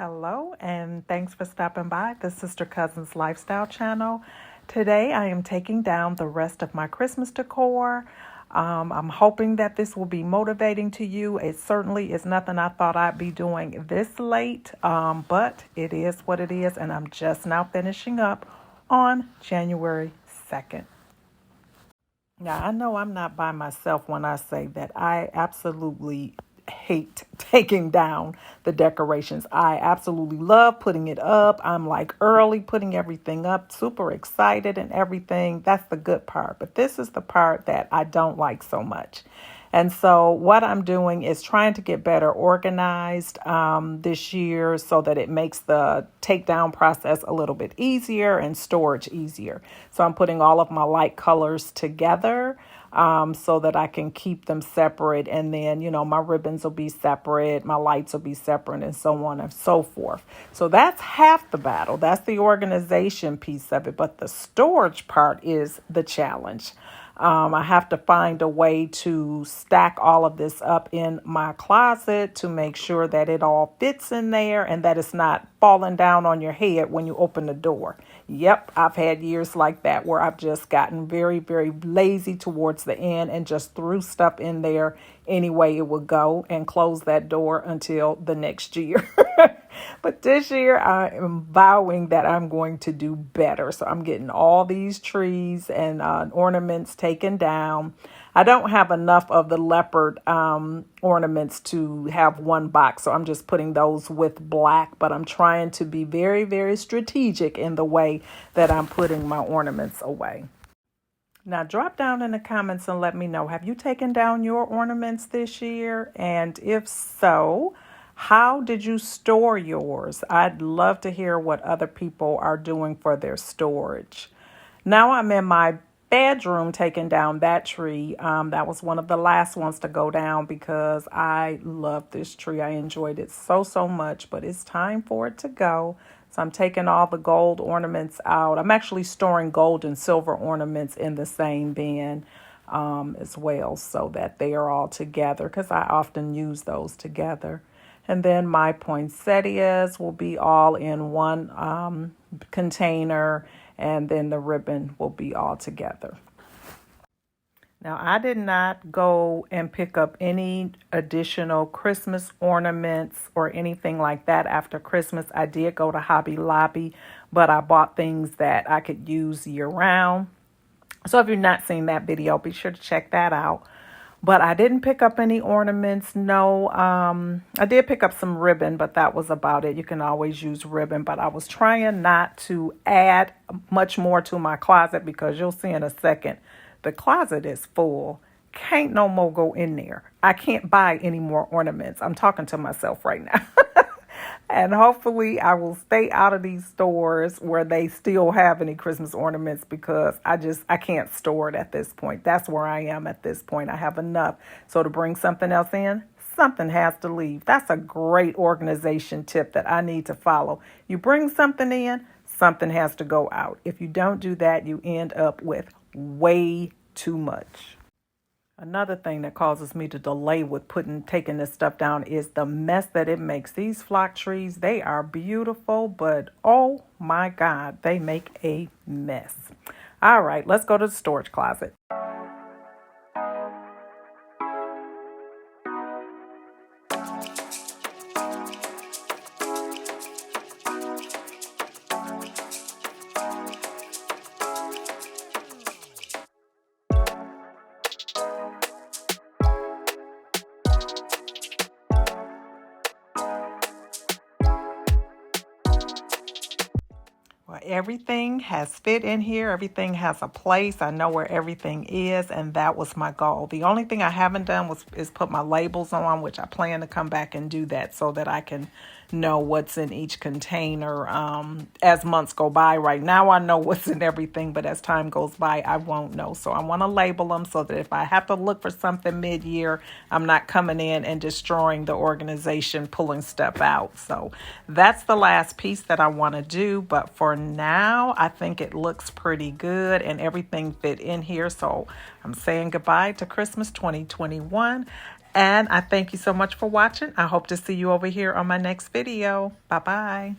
Hello, and thanks for stopping by the Sister Cousins Lifestyle channel. Today, I am taking down the rest of my Christmas decor. I'm hoping that this will be motivating to you. It certainly is nothing I thought I'd be doing this late, but it is what it is, and I'm just now finishing up on January 2nd. Now, I know I'm not by myself when I say that I absolutely hate taking down the decorations. I absolutely love putting it up. I'm like early putting everything up, super excited and everything. That's the good part. But this is the part that I don't like so much. And so what I'm doing is trying to get better organized this year so that it makes the takedown process a little bit easier and storage easier. So I'm putting all of my light colors together so that I can keep them separate. And then, my ribbons will be separate, my lights will be separate, and so on and so forth. So that's half the battle. That's the organization piece of it. But the storage part is the challenge. I have to find a way to stack all of this up in my closet to make sure that it all fits in there and that it's not falling down on your head when you open the door. Yep, I've had years like that where I've just gotten very, very lazy towards the end and just threw stuff in there any way it would go and closed that door until the next year. But this year I am vowing that I'm going to do better. So I'm getting all these trees and ornaments taken down. I don't have enough of the leopard ornaments to have one box, so I'm just putting those with black, but I'm trying to be very, very strategic in the way that I'm putting my ornaments away. Now, drop down in the comments and let me know, have you taken down your ornaments this year? And if so, how did you store yours? I'd love to hear what other people are doing for their storage. Now I'm in my bedroom taking down that tree. That was one of the last ones to go down because I love this tree. I enjoyed it so much, but it's time for it to go. So I'm taking all the gold ornaments out. I'm actually storing gold and silver ornaments in the same bin as well so that they are all together because I often use those together. And then my poinsettias will be all in one container, and then the ribbon will be all together. Now, I did not go and pick up any additional Christmas ornaments or anything like that after Christmas. I did go to Hobby Lobby, but I bought things that I could use year round. So if you've not seen that video, be sure to check that out. But I didn't pick up any ornaments. No, I did pick up some ribbon, but that was about it. You can always use ribbon, but I was trying not to add much more to my closet because you'll see in a second, the closet is full. Can't no more go in there. I can't buy any more ornaments. I'm talking to myself right now. And hopefully I will stay out of these stores where they still have any Christmas ornaments because I can't store it at this point. That's where I am at this point. I have enough. So to bring something else in, something has to leave. That's a great organization tip that I need to follow. You bring something in, something has to go out. If you don't do that, you end up with way too much. Another thing that causes me to delay with taking this stuff down is the mess that it makes. These flock trees, they are beautiful, but oh my God, they make a mess. All right, let's go to the storage closet. Well, everything has fit in here. Everything has a place. I know where everything is, and that was my goal. The only thing I haven't done is put my labels on, which I plan to come back and do that so that I can know what's in each container as months go by. Right now I know what's in everything, but as time goes by, I won't know. So I want to label them so that if I have to look for something mid-year, I'm not coming in and destroying the organization, pulling stuff out. So that's the last piece that I want to do. But for now, I think it looks pretty good and everything fit in here. So I'm saying goodbye to Christmas 2021. And I thank you so much for watching. I hope to see you over here on my next video. Bye-bye.